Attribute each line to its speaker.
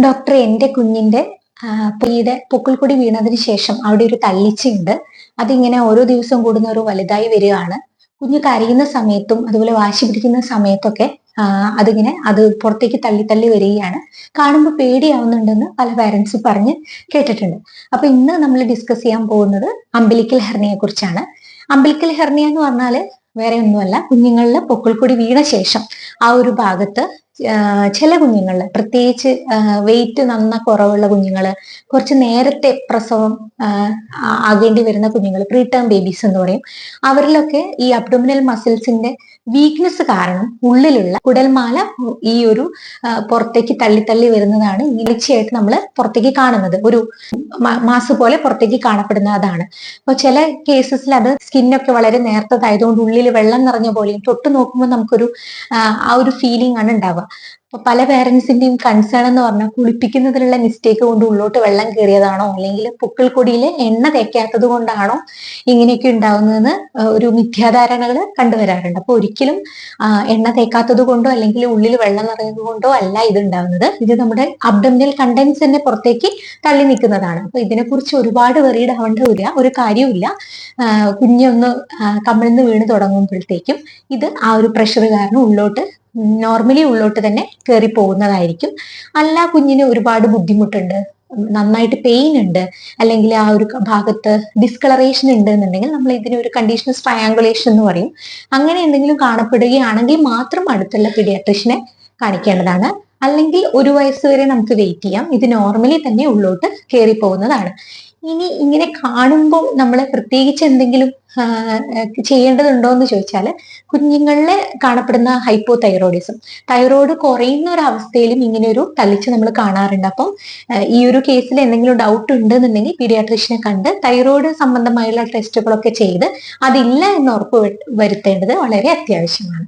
Speaker 1: Doctor, എൻ്റെ കുഞ്ഞിന്റെ പൊക്കിൾക്കൊടി വീണതിന് ശേഷം അവിടെ ഒരു തള്ളിച്ചയുണ്ട്. അതിങ്ങനെ ഓരോ ദിവസം കൂടുന്നോറും വലുതായി വരികയാണ്. കുഞ്ഞ് കരയുന്ന സമയത്തും അതുപോലെ വാശി പിടിക്കുന്ന സമയത്തൊക്കെ അത് പുറത്തേക്ക് തള്ളി തള്ളി വരികയാണ്. കാണുമ്പോൾ പേടിയാവുന്നുണ്ടെന്ന് പല പാരന്റ്സും പറഞ്ഞ് കേട്ടിട്ടുണ്ട്. അപ്പൊ ഇന്ന് നമ്മൾ ഡിസ്കസ് ചെയ്യാൻ പോകുന്നത് അംബിലിക്കൽ ഹെർണിയെ കുറിച്ചാണ്. അംബിലിക്കൽ ഹെർണിയ എന്ന് പറഞ്ഞാല് വേറെ ഒന്നുമല്ല, കുഞ്ഞുങ്ങളിൽ പൊക്കിൾക്കൊടി വീണ ശേഷം ആ ഒരു ഭാഗത്ത് ചില കുഞ്ഞുങ്ങളിൽ, പ്രത്യേകിച്ച് വെയിറ്റ് കുറവുള്ള കുഞ്ഞുങ്ങള്, കുറച്ച് നേരത്തെ പ്രസവം ആകേണ്ടി വരുന്ന കുഞ്ഞുങ്ങൾ, പ്രീ ടേം ബേബീസ് എന്ന് പറയും, അവരിലൊക്കെ ഈ അബ്ഡോമിനൽ മസിൽസിന്റെ വീക്ക്നെസ് കാരണം ഉള്ളിലുള്ള കുടൽമാല ഈ ഒരു പുറത്തേക്ക് തള്ളി തള്ളി വരുന്നതാണ് ഈച്ചയായിട്ട് നമ്മൾ പുറത്തേക്ക് കാണുന്നത്. ഒരു മാസ് പോലെ പുറത്തേക്ക് കാണപ്പെടുന്ന അതാണ്. അപ്പൊ ചില കേസസിൽ അത് സ്കിന്നൊക്കെ വളരെ നേർത്തതായതുകൊണ്ട് ഉള്ളിൽ വെള്ളം നിറഞ്ഞ പോലെയും തൊട്ട് നോക്കുമ്പോൾ നമുക്കൊരു ആ ഒരു ഫീലിംഗ് ആണ് ഉണ്ടാവുക. അപ്പൊ പല പേരൻസിന്റെയും കൺസേൺ എന്ന് പറഞ്ഞാൽ കുളിപ്പിക്കുന്നതിലുള്ള മിസ്റ്റേക്ക് കൊണ്ട് ഉള്ളോട്ട് വെള്ളം കയറിയതാണോ, അല്ലെങ്കിൽ പൊക്കിൾക്കൊടിയിൽ എണ്ണ തേക്കാത്തത് കൊണ്ടാണോ ഇങ്ങനെയൊക്കെ ഉണ്ടാവുന്നതെന്ന് ഒരു മിഥ്യാധാരണകൾ കണ്ടുവരാറുണ്ട്. അപ്പൊ ഒരിക്കലും എണ്ണ തേക്കാത്തത് കൊണ്ടോ അല്ലെങ്കിൽ ഉള്ളിൽ വെള്ളം നിറഞ്ഞത് കൊണ്ടോ അല്ല ഇത് ഉണ്ടാവുന്നത്. ഇത് നമ്മുടെ അബ്ഡോമിനൽ കണ്ടന്റ്സ് തന്നെ പുറത്തേക്ക് തള്ളി നിൽക്കുന്നതാണ്. അപ്പൊ ഇതിനെക്കുറിച്ച് ഒരുപാട് വെറീഡ് ആവേണ്ട ഒരു കാര്യമില്ല. കുഞ്ഞൊന്ന് കമിഴ്ന്ന് വീണ് തുടങ്ങുമ്പോഴത്തേക്കും ഇത് ആ ഒരു പ്രഷർ കാരണം നോർമലി ഉള്ളോട്ട് തന്നെ കയറി പോകുന്നതായിരിക്കും. അല്ല, കുഞ്ഞിന് ഒരുപാട് ബുദ്ധിമുട്ടുണ്ട്, നന്നായിട്ട് പെയിൻ ഉണ്ട്, അല്ലെങ്കിൽ ആ ഒരു ഭാഗത്ത് ഡിസ്കളറേഷൻ ഉണ്ട് എന്നുണ്ടെങ്കിൽ നമ്മൾ ഇതിന് ഒരു കണ്ടീഷണൽ ട്രയാങ്കുലേഷൻ എന്ന് പറയും. അങ്ങനെ എന്തെങ്കിലും കാണപ്പെടുകയാണെങ്കിൽ മാത്രം അടുത്തുള്ള പീഡിയാട്രിഷ്യനെ കാണിക്കേണ്ടതാണ്. അല്ലെങ്കിൽ 1 വയസ്സ് വരെ നമുക്ക് വെയിറ്റ് ചെയ്യാം. ഇത് നോർമലി തന്നെ ഉള്ളോട്ട് കയറി പോകുന്നതാണ്. ഇനി ഇങ്ങനെ കാണുമ്പോൾ നമ്മൾ പ്രത്യേകിച്ച് എന്തെങ്കിലും ചെയ്യേണ്ടതുണ്ടോ എന്ന് ചോദിച്ചാൽ, കുഞ്ഞുങ്ങളിലെ കാണപ്പെടുന്ന ഹൈപ്പോതൈറോയിഡിസം, തൈറോയ്ഡ് കുറയുന്ന ഒരു അവസ്ഥയിലും ഇങ്ങനെ ഒരു തള്ളിച്ച് നമ്മൾ കാണാറുണ്ട്. അപ്പം ഈ ഒരു കേസിൽ എന്തെങ്കിലും ഡൗട്ട് ഉണ്ടെന്നുണ്ടെങ്കിൽ പീഡിയാട്രിഷ്യനെ കണ്ട് തൈറോയ്ഡ് സംബന്ധമായുള്ള ടെസ്റ്റുകളൊക്കെ ചെയ്ത് അതില്ല എന്ന് ഉറപ്പ് വരുത്തേണ്ടത് വളരെ അത്യാവശ്യമാണ്.